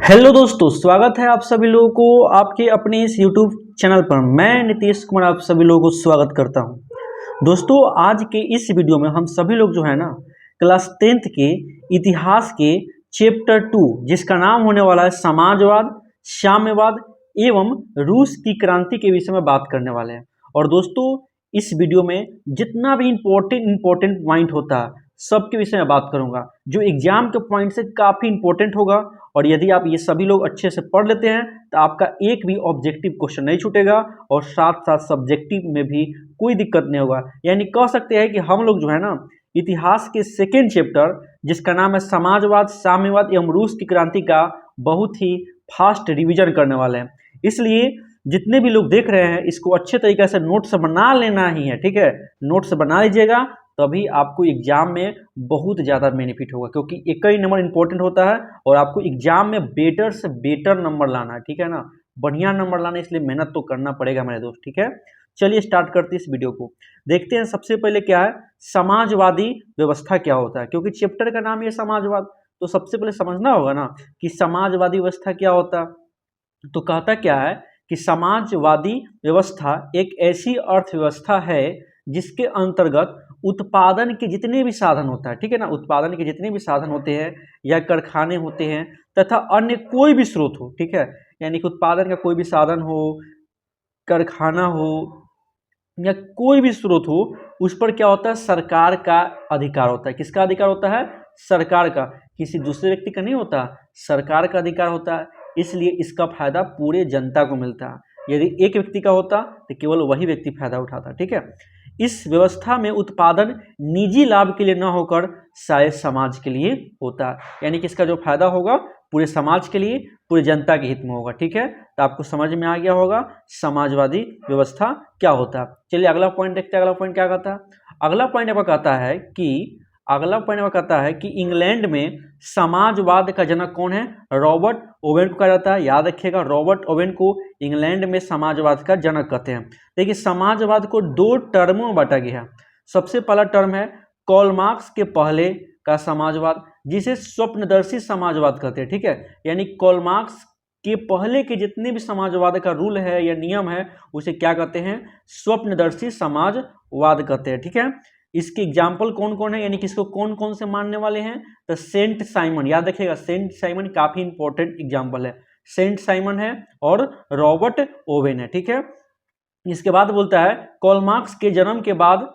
Hello दोस्तों, स्वागत है आप सभी लोगों को आपके अपने इस यूट्यूब चैनल पर। मैं नीतीश कुमार आप सभी लोगों को स्वागत करता हूं। दोस्तों, आज के इस वीडियो में हम सभी लोग जो है ना क्लास 10th के इतिहास के चैप्टर 2 जिसका नाम होने वाला है समाजवाद, साम्यवाद एवं रूस की क्रांति के विषय में बात करने वाले हैं। और दोस्तों, इस वीडियो में जितना भी इम्पोर्टेंट पॉइंट होता है सबके विषय में बात करूंगा, जो एग्जाम के पॉइंट से काफ़ी इंपॉर्टेंट होगा। और यदि आप ये सभी लोग अच्छे से पढ़ लेते हैं तो आपका एक भी ऑब्जेक्टिव क्वेश्चन नहीं छूटेगा और साथ साथ सब्जेक्टिव में भी कोई दिक्कत नहीं होगा। यानी कह सकते हैं कि हम लोग जो है ना इतिहास के सेकेंड चैप्टर जिसका नाम है समाजवाद, साम्यवाद एवं रूस की क्रांति का बहुत ही फास्ट रिवीजन करने वाले हैं। इसलिए जितने भी लोग देख रहे हैं इसको अच्छे तरीके से नोट्स बना लेना ही है, ठीक है। नोट्स बना लीजिएगा, तभी आपको एग्जाम में बहुत ज़्यादा बेनिफिट होगा, क्योंकि एक ही नंबर इंपॉर्टेंट होता है और आपको एग्जाम में बेटर से बेटर नंबर लाना है, ठीक है ना। बढ़िया नंबर लाना, इसलिए मेहनत तो करना पड़ेगा मेरे दोस्त, ठीक है। चलिए स्टार्ट करते हैं इस वीडियो को। देखते हैं सबसे पहले क्या है समाजवादी व्यवस्था क्या होता है, क्योंकि चैप्टर का नाम है समाजवाद, तो सबसे पहले समझना होगा ना कि समाजवादी व्यवस्था क्या होता है। तो कहता क्या है कि समाजवादी व्यवस्था एक ऐसी अर्थव्यवस्था है जिसके अंतर्गत उत्पादन के जितने भी साधन होता है, ठीक है ना, उत्पादन के जितने भी साधन होते हैं या कारखाने होते हैं तथा अन्य कोई भी स्रोत हो, ठीक है। यानी कि उत्पादन का कोई भी साधन हो, कारखाना हो या कोई भी स्रोत हो, उस पर क्या होता है सरकार का अधिकार होता है। किसका अधिकार होता है? सरकार का, किसी दूसरे व्यक्ति का नहीं होता, सरकार का अधिकार होता है। इसलिए इसका फायदा पूरे जनता को मिलता है। यदि एक व्यक्ति का होता तो केवल वही व्यक्ति फायदा उठाता, ठीक है। इस व्यवस्था में उत्पादन निजी लाभ के लिए न होकर सारे समाज के लिए होता है। यानी कि इसका जो फायदा होगा पूरे समाज के लिए, पूरे जनता के हित में होगा, ठीक है। तो आपको समझ में आ गया होगा समाजवादी व्यवस्था क्या होता है। चलिए अगला पॉइंट देखते हैं। अगला पॉइंट क्या कहता है? अगला पॉइंट आपका कहता है कि इंग्लैंड में समाजवाद का जनक कौन है? रॉबर्ट ओवेन को कहा जाता है। याद रखिएगा, रॉबर्ट ओवेन को इंग्लैंड में समाजवाद का जनक कहते हैं। देखिए, समाजवाद को दो टर्मों में बांटा गया है। सबसे पहला टर्म है कार्ल मार्क्स के पहले का समाजवाद, जिसे स्वप्नदर्शी समाजवाद कहते हैं, ठीक है। यानी कार्ल मार्क्स के पहले के जितने भी समाजवाद का रूल है या नियम है उसे क्या कहते हैं? स्वप्नदर्शी समाजवाद कहते हैं, ठीक है। इसके एग्जाम्पल कौन कौन है, यानी कि इसको कौन कौन से मानने वाले हैं? तो सेंट साइमन, याद रखिएगा सेंट साइमन काफी इंपॉर्टेंट एग्जाम्पल है। सेंट साइमन है और रॉबर्ट ओवेन है, ठीक है। इसके बाद बोलता है कार्ल मार्क्स के जन्म के बाद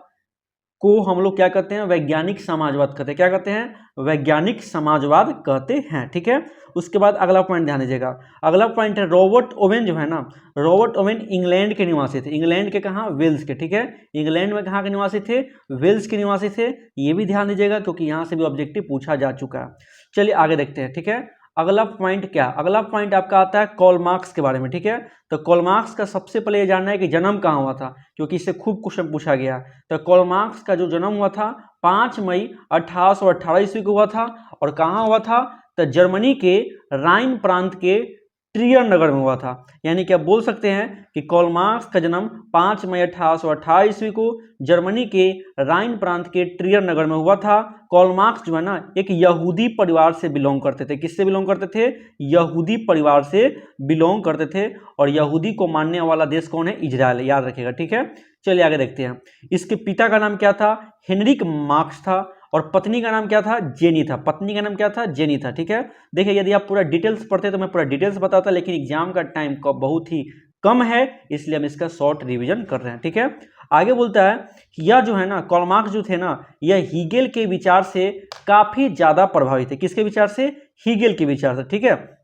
को हम लोग क्या कहते हैं? वैज्ञानिक समाजवाद कहते हैं। क्या कहते हैं? वैज्ञानिक समाजवाद कहते हैं, ठीक है। उसके बाद अगला पॉइंट ध्यान दीजिएगा। अगला पॉइंट है रॉबर्ट ओवेन जो है ना, रॉबर्ट ओवेन इंग्लैंड के निवासी थे। इंग्लैंड के कहाँ? वेल्स के, ठीक है। इंग्लैंड में कहाँ के निवासी थे? वेल्स के निवासी थे। ये भी ध्यान दीजिएगा क्योंकि यहाँ से भी ऑब्जेक्टिव पूछा जा चुका है। चलिए आगे देखते हैं, ठीक है। अगला पॉइंट क्या? अगला पॉइंट आपका आता है कार्ल मार्क्स के बारे में, ठीक है। तो कार्ल मार्क्स का सबसे पहले ये जानना है कि जन्म कहाँ हुआ था, क्योंकि इससे खूब क्वेश्चन पूछा गया। तो कार्ल मार्क्स का जो जन्म हुआ था 5 मई 1818 ईस्वी को हुआ था। और कहाँ हुआ था? तो जर्मनी के राइन प्रांत के ट्रियर नगर में हुआ था। यानी कि आप बोल सकते हैं कि कार्ल मार्क्स का जन्म 5 मई 1818 ईस्वी को जर्मनी के राइन प्रांत के ट्रियर नगर में हुआ था। कार्ल मार्क्स जो है ना एक यहूदी परिवार से बिलोंग करते थे। किससे बिलोंग करते थे? यहूदी परिवार से बिलोंग करते थे। और यहूदी को मानने वाला देश कौन है? इजराइल, याद रखिएगा, ठीक है। चलिए आगे देखते हैं। इसके पिता का नाम क्या था? हेनरिक मार्क्स था। और पत्नी का नाम क्या था? जेनी था। पत्नी का नाम क्या था? जेनी था, ठीक है। देखिए, यदि आप पूरा डिटेल्स पढ़ते तो मैं पूरा डिटेल्स बताता, लेकिन एग्जाम का टाइम बहुत ही कम है, इसलिए हम इसका शॉर्ट रिवीजन कर रहे हैं, ठीक है। आगे बोलता है कि यह जो है ना कार्ल मार्क्स जो थे ना, यह हीगेल के विचार से काफी ज्यादा प्रभावित है। किसके विचार से? हीगेल के विचार से, ठीक है।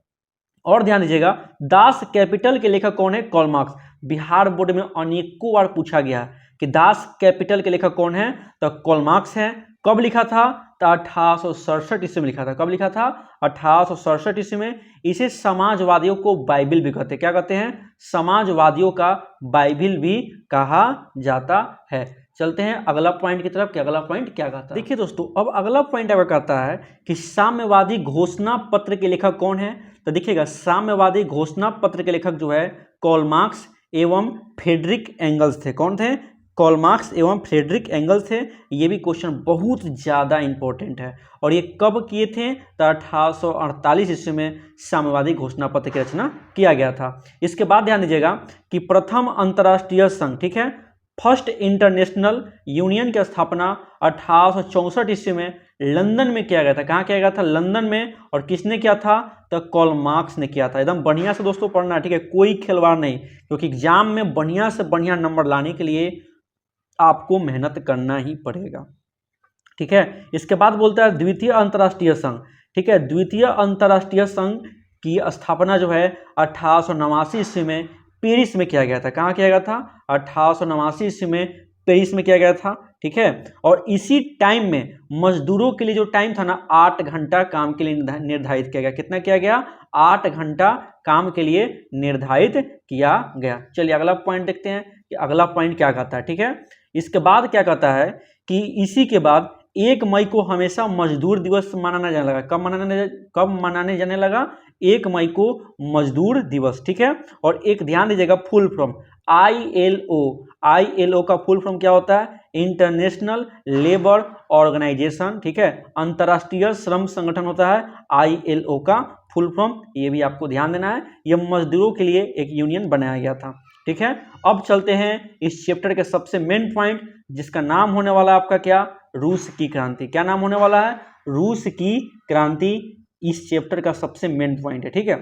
और ध्यान दीजिएगा, दास कैपिटल के लेखक कौन है? Karl Marx. बिहार बोर्ड में अनेकों बार पूछा गया कि दास कैपिटल के लेखक कौन है? तो कार्ल मार्क्स है। कब लिखा था? तो 1867 ईस्वी में लिखा था। कब लिखा था? 1867 ईस्वी में। इसे समाजवादियों को बाइबिल भी कहते हैं। क्या कहते हैं? समाजवादियों का बाइबिल भी कहा जाता है। चलते हैं अगला पॉइंट की तरफ कि अगला पॉइंट क्या कहता है। देखिए दोस्तों, अब अगला पॉइंट अगर कहता है कि साम्यवादी घोषणा पत्र के लेखक कौन है, तो देखिएगा साम्यवादी घोषणा पत्र के लेखक जो है कार्ल मार्क्स एवं फ्रेडरिक एंगल्स थे। कौन थे? कार्ल मार्क्स एवं फ्रेडरिक एंगल्स थे। ये भी क्वेश्चन बहुत ज़्यादा इंपॉर्टेंट है। और ये कब किए थे? तो 1848 ईस्वी में साम्यवादी घोषणा पत्र की रचना किया गया था। इसके बाद ध्यान दीजिएगा कि प्रथम अंतर्राष्ट्रीय संघ, ठीक है, फर्स्ट इंटरनेशनल यूनियन की स्थापना 1864 ईस्वी में लंदन में किया गया था। कहाँ किया गया था? लंदन में। और किसने किया था? तो कार्ल मार्क्स ने किया था। एकदम बढ़िया से दोस्तों पढ़ना, ठीक है, कोई खिलवाड़ नहीं, क्योंकि एग्जाम में बढ़िया से बढ़िया नंबर लाने के लिए आपको मेहनत करना ही पड़ेगा, ठीक है। इसके बाद बोलता है द्वितीय अंतर्राष्ट्रीय संघ, ठीक है। द्वितीय अंतर्राष्ट्रीय संघ की स्थापना जो है 1889 ईस्वी में पेरिस में किया गया था। कहाँ किया गया था? 1889 ईस्वी में पेरिस में किया गया था, ठीक है। और इसी टाइम में मजदूरों के लिए जो टाइम था ना, 8 घंटा काम के लिए निर्धारित किया गया। कितना किया गया? 8 घंटा काम के लिए निर्धारित किया गया। चलिए अगला पॉइंट देखते हैं कि अगला पॉइंट क्या कहता है, ठीक है। इसके बाद क्या कहता है कि इसी के बाद 1 मई को हमेशा मजदूर दिवस मनाना जाने लगा। कब मनाने जाने लगा? 1 मई को मजदूर दिवस, ठीक है। और एक ध्यान दीजिएगा, फुल फॉर्म ILO का फुल फॉर्म क्या होता है? इंटरनेशनल लेबर ऑर्गेनाइजेशन, ठीक है। अंतर्राष्ट्रीय श्रम संगठन होता है ILO का फुल फॉर्म। ये भी आपको ध्यान देना है, यह मजदूरों के लिए एक यूनियन बनाया गया था, ठीक है। अब चलते हैं इस चैप्टर के सबसे मेन पॉइंट, जिसका नाम होने वाला है आपका क्या? रूस की क्रांति। क्या नाम होने वाला है? रूस की क्रांति इस चैप्टर का सबसे मेन पॉइंट है, ठीक है।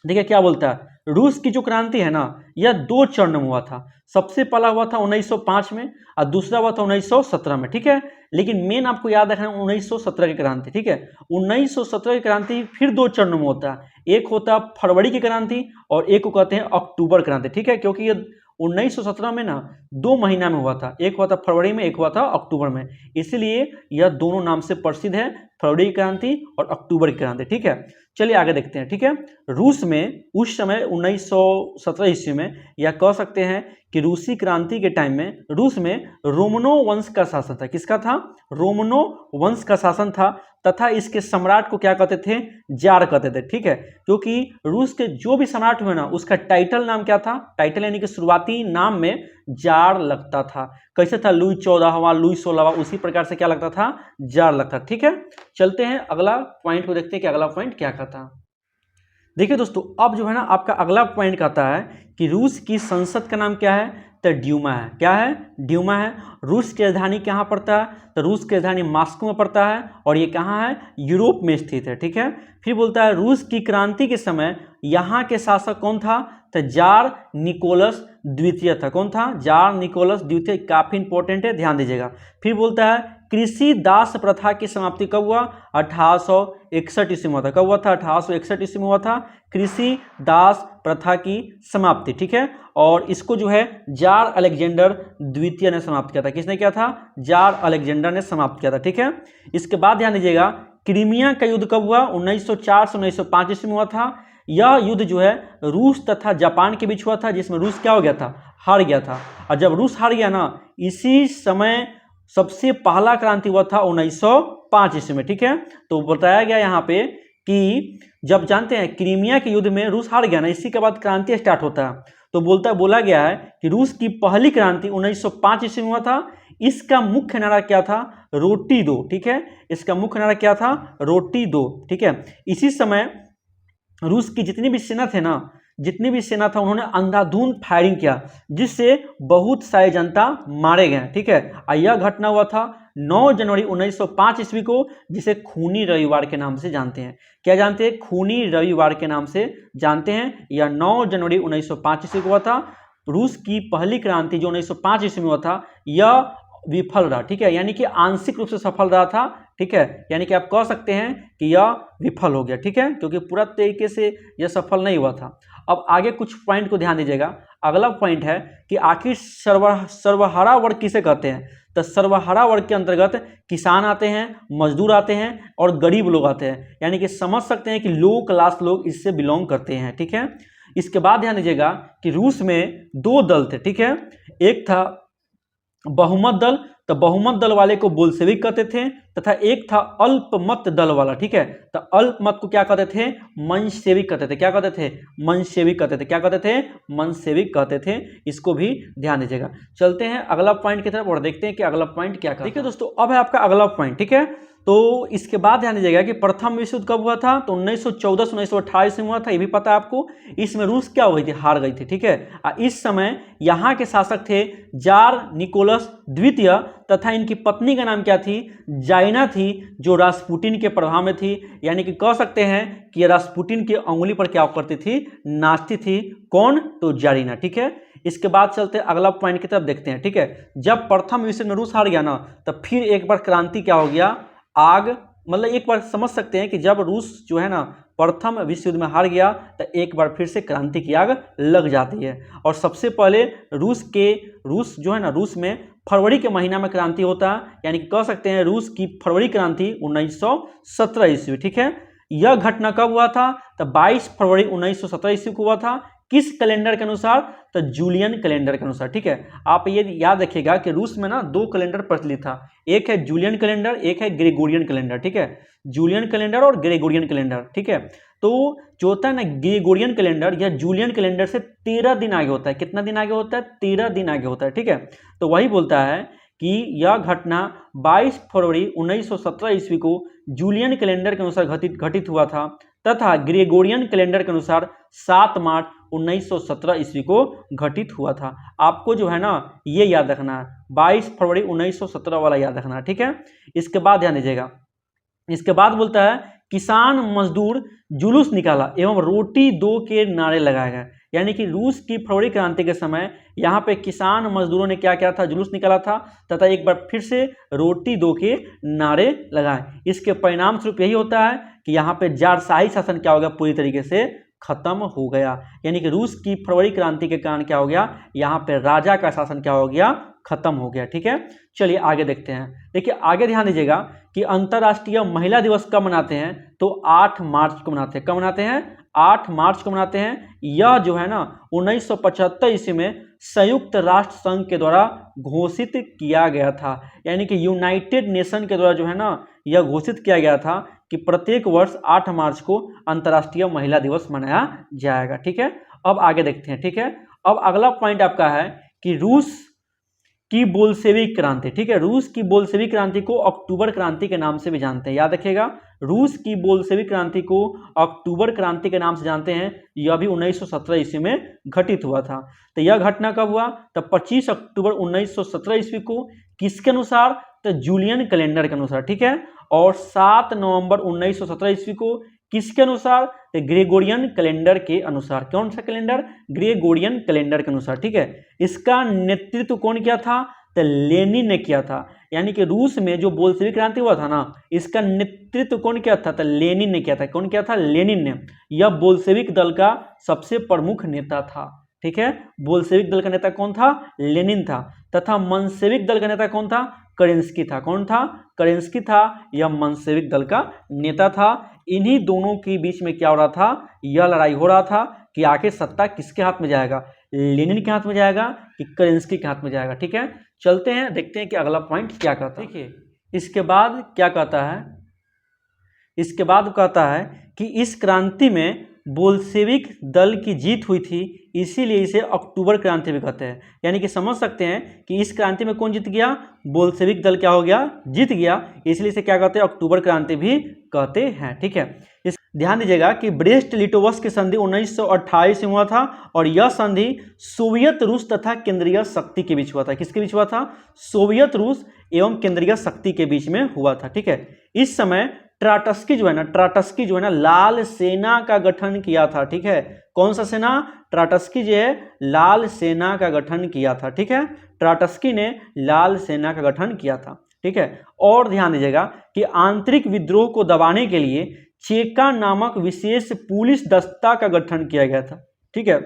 देखिए क्या बोलता है, रूस की जो क्रांति है ना, यह 2 चरण में हुआ था। सबसे पहला हुआ था 1905 में और दूसरा हुआ था 1917 में, ठीक है। लेकिन मेन आपको याद रखना है 1917 की क्रांति, ठीक है। 1917 की क्रांति फिर 2 चरणों में होता है। एक होता है फरवरी की क्रांति और एक को कहते हैं अक्टूबर क्रांति, ठीक है। क्योंकि ये 1917 में ना 2 महीना में हुआ था, एक हुआ था फरवरी में, एक हुआ था अक्टूबर में, इसलिए यह दोनों नाम से प्रसिद्ध है, फरवरी की क्रांति और अक्टूबर की क्रांति, ठीक है। चलिए आगे देखते हैं, ठीक है। रूस में उस समय 1917 ईस्वी में, या कह सकते हैं कि रूसी क्रांति के टाइम में रूस में रोमनो वंश का शासन था। किसका था? रोमनो वंश का शासन था। तथा इसके सम्राट को क्या कहते थे? जार कहते थे, ठीक है। क्योंकि रूस के जो भी सम्राट हुए ना, उसका टाइटल नाम क्या था? टाइटल यानी कि शुरुआती नाम में जार लगता था। कैसे था? लुई 14वां, लुई 16वां, उसी प्रकार से क्या लगता था? जार लगता, ठीक है। चलते हैं अगला पॉइंट को देखते हैं कि अगला पॉइंट क्या कहता। देखिए दोस्तों, अब जो है ना आपका अगला पॉइंट कहता है कि रूस की संसद का नाम क्या है? तो ड्यूमा है। क्या है? ड्यूमा है। रूस की राजधानी कहाँ पड़ता है? तो रूस की राजधानी मॉस्को में पड़ता है और ये कहाँ है? यूरोप में स्थित है, ठीक है। फिर बोलता है रूस की क्रांति के समय यहाँ के शासक कौन था? तो जार निकोलस द्वितीय था। कौन था? जार निकोलस द्वितीय। काफी इंपॉर्टेंट है, ध्यान दीजिएगा। फिर बोलता है कृषि दास प्रथा की समाप्ति कब हुआ? 1861 ईस्वी में हुआ था। कब हुआ था? 1861 ईस्वी में हुआ था कृषि दास प्रथा की समाप्ति, ठीक है। और इसको जो है जार अलेक्जेंडर द्वितीय ने समाप्त किया था। किसने किया था? जार अलेक्जेंडर ने समाप्त किया था, ठीक है। इसके बाद ध्यान दीजिएगा, क्रीमिया का युद्ध कब हुआ? 1904 से 1905 ईस्वी में हुआ था। यह युद्ध जो है रूस तथा जापान के बीच हुआ था, जिसमें रूस क्या हो गया था? हार गया था। और जब रूस हार गया ना, इसी समय सबसे पहला क्रांति हुआ था 1905 ईस्वी में, ठीक है। तो बताया गया यहाँ पे कि जब जानते हैं क्रीमिया के युद्ध में रूस हार गया ना, इसी के बाद क्रांति स्टार्ट होता है। तो बोला गया है कि रूस की पहली क्रांति 1905 ईस्वी में हुआ था। इसका मुख्य नारा क्या था? रोटी दो, ठीक है। इसका मुख्य नारा क्या था? रोटी दो, ठीक है। इसी समय रूस की जितनी भी सेना था उन्होंने अंधाधुंध फायरिंग किया, जिससे बहुत सारे जनता मारे गए, ठीक है। और यह घटना हुआ था 9 जनवरी 1905 ईस्वी को, जिसे खूनी रविवार के नाम से जानते हैं। क्या जानते हैं? खूनी रविवार के नाम से जानते हैं। यह 9 जनवरी 1905 ईस्वी को हुआ था। रूस की पहली क्रांति जो 1905 ईस्वी में हुआ था, यह विफल रहा, ठीक है। यानी कि आंशिक रूप से सफल रहा था, ठीक है। यानी कि आप कह सकते हैं कि यह विफल हो गया, ठीक है, क्योंकि पूरा तरीके से यह सफल नहीं हुआ था। अब आगे कुछ पॉइंट को ध्यान दीजिएगा। अगला पॉइंट है कि आखिर सर्वहारा वर्ग किसे कहते हैं? तो सर्वहारा वर्ग के अंतर्गत किसान आते हैं, मजदूर आते हैं और गरीब लोग आते हैं। यानी कि समझ सकते हैं कि लो क्लास लोग इससे बिलोंग करते हैं, ठीक है। इसके बाद ध्यान दीजिएगा कि रूस में 2 दल थे, ठीक है। एक था बहुमत दल तो बहुमत दल वाले को बोल्शेविक कहते थे, तथा एक था अल्पमत दल वाला, ठीक है, तो अल्पमत को क्या कहते थे, मंशेविक कहते थे। क्या कहते थे, मंशेविक कहते थे। क्या कहते थे, मंशेविक कहते थे। इसको भी ध्यान दीजिएगा। चलते हैं अगला पॉइंट की तरफ और देखते हैं कि अगला पॉइंट क्या कहता है। ठीक है दोस्तों, अब है आपका अगला पॉइंट, ठीक है। तो इसके बाद ध्यान दीजिएगा कि प्रथम विश्व युद्ध कब हुआ था, तो 1914 से 1928 में हुआ था, ये भी पता है आपको। इसमें रूस क्या हो गई थी, हार गई थी, ठीक है। इस समय यहाँ के शासक थे जार निकोलस द्वितीय, तथा इनकी पत्नी का नाम क्या थी, जाइना थी, जो रास्पुटिन के प्रभाव में थी। यानी कि कह सकते हैं कि रास्पुटिन की अंगुली पर क्या करती थी, नाचती थी। कौन, तो जारिना, ठीक है। इसके बाद चलते अगला पॉइंट की तरफ देखते हैं, ठीक है। जब प्रथम विश्व में रूस हार गया ना, तब फिर एक बार क्रांति क्या हो गया, आग, मतलब एक बार समझ सकते हैं कि जब रूस जो है ना प्रथम विश्व युद्ध में हार गया, तो एक बार फिर से क्रांति की आग लग जाती है। और सबसे पहले रूस जो है ना, रूस में फरवरी के महीना में क्रांति होता है। यानी कि कह सकते हैं रूस की फरवरी क्रांति 1917 ईस्वी, ठीक है। यह घटना कब हुआ था, तो 22 फरवरी 1917 ईस्वी को हुआ था। किस कैलेंडर के अनुसार, तो जूलियन कैलेंडर के अनुसार, ठीक है। आप ये याद रखिएगा कि रूस में ना 2 कैलेंडर प्रचलित था, एक है जूलियन कैलेंडर, एक है ग्रेगोरियन कैलेंडर, ठीक है। जूलियन कैलेंडर और ग्रेगोरियन कैलेंडर, ठीक है। तो जो होता है ना ग्रेगोरियन कैलेंडर या जूलियन कैलेंडर से 13 दिन आगे होता है। कितना दिन आगे होता है, 13 दिन आगे होता है, ठीक है। तो वही बोलता है कि यह घटना 22 फरवरी 1917 ईस्वी को जूलियन कैलेंडर के अनुसार घटित हुआ था, तथा ग्रेगोरियन कैलेंडर के अनुसार 7 मार्च 1917 ईस्वी को घटित हुआ था। आपको जो है ना ये याद रखना है, 22 फरवरी 1917 वाला याद रखना है, ठीक है। इसके बाद ध्यान दीजिएगा, इसके बाद बोलता है किसान मजदूर जुलूस निकाला एवं रोटी दो के नारे लगाए गए। यानी कि रूस की फरवरी क्रांति के समय यहाँ पे किसान मजदूरों ने क्या किया था, जुलूस निकाला था, तथा एक बार फिर से रोटी दो के नारे लगाए। इसके परिणाम स्वरूप यही होता है कि यहाँ पे जारशाही शासन क्या हो गया, पूरी तरीके से खत्म हो गया। यानी कि रूस की फरवरी क्रांति के कारण क्या हो गया, यहाँ पे राजा का शासन क्या हो गया, खत्म हो गया, ठीक है। चलिए आगे देखते हैं। देखिए आगे ध्यान दीजिएगा कि अंतर्राष्ट्रीय महिला दिवस कब मनाते हैं, तो 8 मार्च को मनाते हैं। कब मनाते हैं, 8 मार्च को मनाते हैं। यह जो है ना 1975 ईस्वी में संयुक्त राष्ट्र संघ के द्वारा घोषित किया गया था। यानी कि यूनाइटेड नेशन के द्वारा जो है ना यह घोषित किया गया था कि प्रत्येक वर्ष 8 मार्च को अंतर्राष्ट्रीय महिला दिवस मनाया जाएगा, ठीक है। अब आगे देखते हैं, ठीक है। अब अगला पॉइंट आपका है कि रूस की बोल्शेविक क्रांति, ठीक है। रूस की बोल्शेविक क्रांति को अक्टूबर क्रांति के नाम से भी जानते हैं, याद रखिएगा। रूस की बोल्शेविक क्रांति को अक्टूबर क्रांति के नाम से जानते हैं। यह भी 1917 ईस्वी में घटित हुआ था। तो यह घटना कब हुआ, तब 25 अक्टूबर 1917 ईस्वी को। किसके अनुसार, तो जूलियन कैलेंडर के अनुसार, ठीक है। और 7 नवंबर 1917 ईस्वी को किसके अनुसार, तो ग्रेगोरियन कैलेंडर के अनुसार। कौन सा कैलेंडर, ग्रेगोरियन कैलेंडर के अनुसार, ठीक है। इसका नेतृत्व कौन किया था, तो लेनिन ने किया था। यानी कि रूस में जो बोल्शेविक क्रांति हुआ था ना, इसका नेतृत्व कौन किया था, तो लेनिन ने किया था। कौन किया था, लेनिन ने। यह बोल्शेविक दल का सबसे प्रमुख नेता था, ठीक है। बोल्शेविक दल का नेता कौन था, लेनिन था। तथा मंशेविक दल का नेता कौन था, करेंस्की था। कौन था, करेंस्की था। यह मंशेविक दल का नेता था। इन्हीं दोनों के बीच में क्या हो रहा था, यह लड़ाई हो रहा था कि आखिर सत्ता किसके हाथ में जाएगा, लेनिन के हाथ में जाएगा कि करेंस्की के हाथ में जाएगा, ठीक है। चलते हैं, देखते हैं कि अगला पॉइंट क्या कहता है। देखिए इसके बाद क्या कहता है, इसके बाद कहता है कि इस क्रांति में बोल्शेविक दल की जीत हुई थी, इसीलिए इसे अक्टूबर क्रांति भी कहते हैं। यानी कि समझ सकते हैं कि इस क्रांति में कौन जीत गया, बोल्शेविक दल क्या हो गया, जीत गया, इसलिए इसे क्या कहते हैं, अक्टूबर क्रांति भी कहते हैं, ठीक है। इस ध्यान दीजिएगा कि ब्रेस्ट लिटोवस्क की संधि 1928 में हुआ था, और यह संधि सोवियत रूस तथा केंद्रीय शक्ति के बीच हुआ था। किसके बीच हुआ था, सोवियत रूस एवं केंद्रीय शक्ति के बीच में हुआ था, ठीक है। इस समय ट्राटस्की जो है ना लाल सेना का गठन किया था, ठीक है। कौन सा सेना, ट्राटस्की जो है लाल सेना का गठन किया था, ठीक है। ट्राटस्की ने लाल सेना का गठन किया था, ठीक है। और ध्यान दीजिएगा कि आंतरिक विद्रोह को दबाने के लिए चेका नामक विशेष पुलिस दस्ता का गठन किया गया था, ठीक है।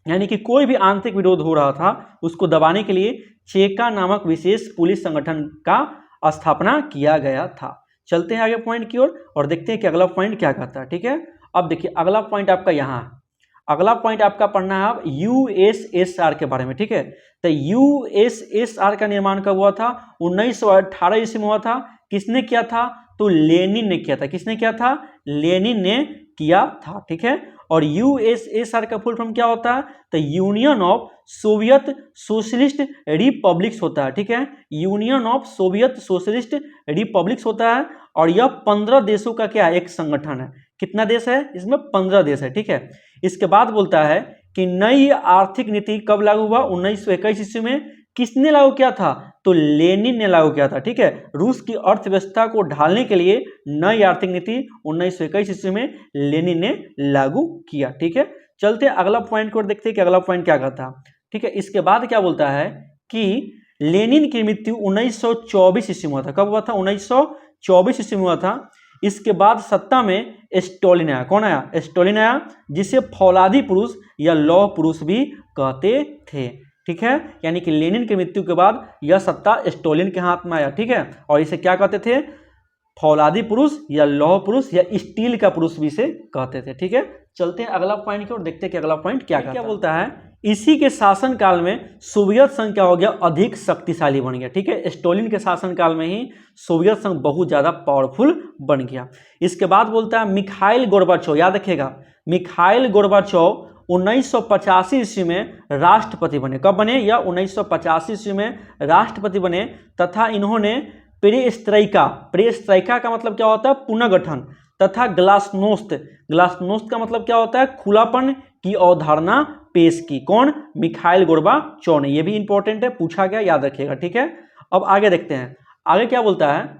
यानी कि कोई भी आंतरिक विरोध हो रहा था उसको दबाने के लिए चेका नामक विशेष पुलिस संगठन का स्थापना किया गया था। चलते हैं आगे पॉइंट की ओर और देखते हैं कि अगला पॉइंट क्या कहता है, ठीक है। अब देखिए अगला पॉइंट आपका यहाँ, अगला पॉइंट आपका पढ़ना है अब यूएसएसआर के बारे में, ठीक है। तो यूएसएसआर का निर्माण कब हुआ था? 1918 ईस्वी में हुआ था। किसने किया था? तो लेनिन ने किया था। किसने किया था? लेनिन ने किया था, ठीक है। और यूएसएसआर का फुल फॉर्म क्या होता है? तो union of Soviet socialist republics होता है, ठीक है। Union of Soviet socialist republics होता है और यह 15 देशों का क्या है? एक संगठन है। कितना देश है इसमें? 15 देश है, ठीक है। इसके बाद बोलता है कि नई आर्थिक नीति कब लागू हुआ? 1921 ईस्वी में। किसने लागू किया था? तो लेनिन ने लागू किया था, ठीक है। रूस की अर्थव्यवस्था को ढालने के लिए नई आर्थिक नीति 1921 ईस्वी में लेनिन ने लागू किया, ठीक है। चलते अगला पॉइंट को देखते हैं कि अगला पॉइंट क्या कहता है, ठीक है। इसके बाद क्या बोलता है कि लेनिन की मृत्यु 1924 ईस्वी में हुआ था। कब हुआ था? 1924 ईस्वी में हुआ था। इसके बाद सत्ता में स्टालिन आया। कौन आया? स्टालिन आया, जिसे फौलादी पुरुष या लौह पुरुष भी कहते थे, ठीक है। यानी कि लेनिन की मृत्यु के बाद यह सत्ता स्टालिन के हाथ में आया, ठीक है। और इसे क्या कहते थे? फौलादी पुरुष या लौह पुरुष या स्टील का पुरुष भी इसे कहते थे, ठीक है। चलते हैं अगला पॉइंट की ओर, देखते हैं कि अगला पॉइंट क्या बोलता है। इसी के शासनकाल में सोवियत संघ क्या हो गया? अधिक शक्तिशाली बन गया, ठीक है। स्टालिन के शासनकाल में ही सोवियत संघ बहुत ज्यादा पावरफुल बन गया। इसके बाद बोलता है मिखाइल गोर्बाचोव, याद रखिएगा, मिखाइल गोर्बाचोव 1985 ईस्वी में राष्ट्रपति बने। कब बने? या 1985 ईस्वी में राष्ट्रपति बने तथा इन्होंने पेरेस्ट्राइका का मतलब क्या होता है? पुनर्गठन, तथा ग्लासनोस्त का मतलब क्या होता है? खुलापन की अवधारणा पेश की। कौन? मिखाइल गोर्बाचोव ने। यह भी इंपॉर्टेंट है, पूछा गया, याद रखिएगा, ठीक है। अब आगे देखते हैं, आगे क्या बोलता है।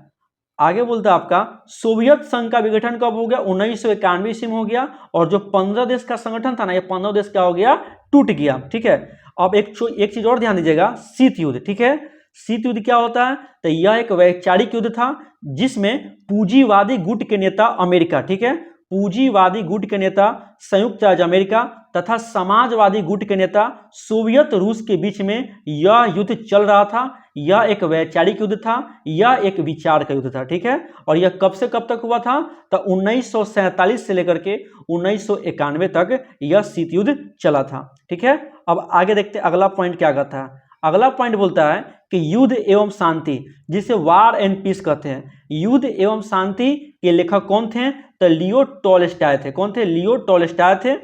आगे बोलता है आपका सोवियत संघ का विघटन कब हो गया? 1991 ईस्वी में हो गया। और जो 15 देश का संगठन था ना, ये 15 देश क्या हो गया? टूट गया, ठीक है। अब एक चीज और ध्यान दीजिएगा, शीत युद्ध, ठीक है। शीत युद्ध क्या होता है? तो यह एक वैचारिक युद्ध था जिसमें पूंजीवादी गुट के नेता अमेरिका, ठीक है, पूंजीवादी गुट के नेता संयुक्त राज्य अमेरिका तथा समाजवादी गुट के नेता सोवियत रूस के बीच में यह युद्ध चल रहा था। यह एक वैचारिक युद्ध था, यह एक विचार का युद्ध था, ठीक है। और यह कब से कब तक हुआ था? तो 1947 से लेकर के 1991 तक यह शीत युद्ध चला था, ठीक है। अब आगे देखते अगला पॉइंट क्या कहता है। अगला पॉइंट बोलता है कि युद्ध एवं शांति, जिसे वार एंड पीस कहते हैं। युद्ध एवं शांति के लेखक कौन थे? तो लियो टॉलस्टॉय थे। कौन थे? लियो टॉलस्टॉय थे।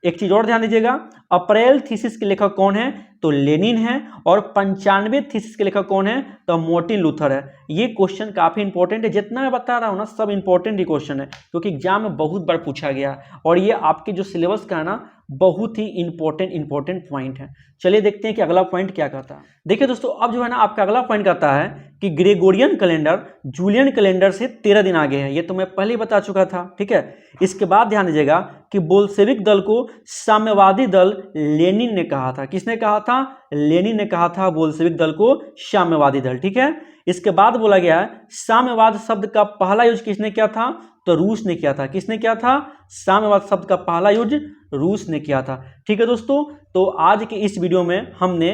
एक चीज और ध्यान दीजिएगा, अप्रैल थीसिस के लेखक कौन है? तो लेनिन है। और 95 थीसिस के लेखक कौन है? तो मार्टिन लूथर है। ये क्वेश्चन काफी इंपॉर्टेंट है, जितना मैं बता रहा हूँ ना सब इंपॉर्टेंट ही क्वेश्चन है, क्योंकि एग्जाम में बहुत बार पूछा गया और ये आपके जो सिलेबस का है ना बहुत ही इंपॉर्टेंट पॉइंट है। चलिए देखते हैं कि अगला पॉइंट क्या कहता है। देखिए दोस्तों, अब जो है ना आपका अगला पॉइंट कहता है कि ग्रेगोरियन कैलेंडर जूलियन कैलेंडर से 13 दिन आगे है। ये तो मैं पहले ही बता चुका था, ठीक है। इसके बाद ध्यान दीजिएगा कि बोल्शेविक दल को साम्यवादी दल लेनिन ने कहा था। किसने कहा था? लेनिन ने कहा था बोल्शेविक दल को साम्यवादी दल, ठीक है। इसके बाद बोला गया है साम्यवाद शब्द का पहला यूज किसने किया था? तो रूस ने किया था। किसने किया था? साम्यवाद शब्द का पहला यूज रूस ने किया था, ठीक है दोस्तों। तो आज के इस वीडियो में हमने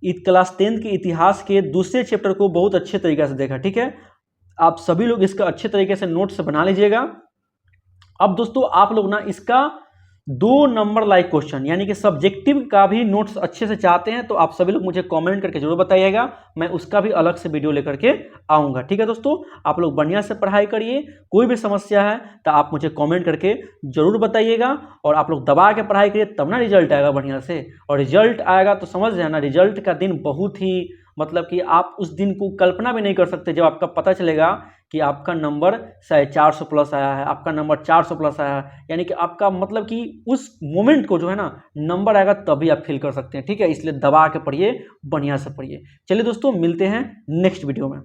क्लास 10 के इतिहास के दूसरे चैप्टर को बहुत अच्छे तरीके से देखा, ठीक है। आप सभी लोग इसका अच्छे तरीके से नोट्स बना लीजिएगा। अब दोस्तों आप लोग ना इसका 2 नंबर लाइक क्वेश्चन यानी कि सब्जेक्टिव का भी नोट्स अच्छे से चाहते हैं तो आप सभी लोग मुझे कमेंट करके जरूर बताइएगा, मैं उसका भी अलग से वीडियो लेकर के आऊँगा, ठीक है दोस्तों। आप लोग बढ़िया से पढ़ाई करिए, कोई भी समस्या है तो आप मुझे कमेंट करके जरूर बताइएगा। और आप लोग दबा के पढ़ाई करिए, तब ना रिजल्ट आएगा बढ़िया से। और रिजल्ट आएगा तो समझ जाना, रिजल्ट का दिन बहुत ही मतलब कि आप उस दिन को कल्पना भी नहीं कर सकते जब आपका पता चलेगा कि आपका नंबर 450 प्लस आया है, आपका नंबर 400 प्लस आया है। यानी कि आपका मतलब कि उस मोमेंट को जो है ना नंबर आएगा तभी आप फील कर सकते हैं, ठीक है। इसलिए दबा के पढ़िए, बढ़िया से पढ़िए। चलिए दोस्तों मिलते हैं नेक्स्ट वीडियो में।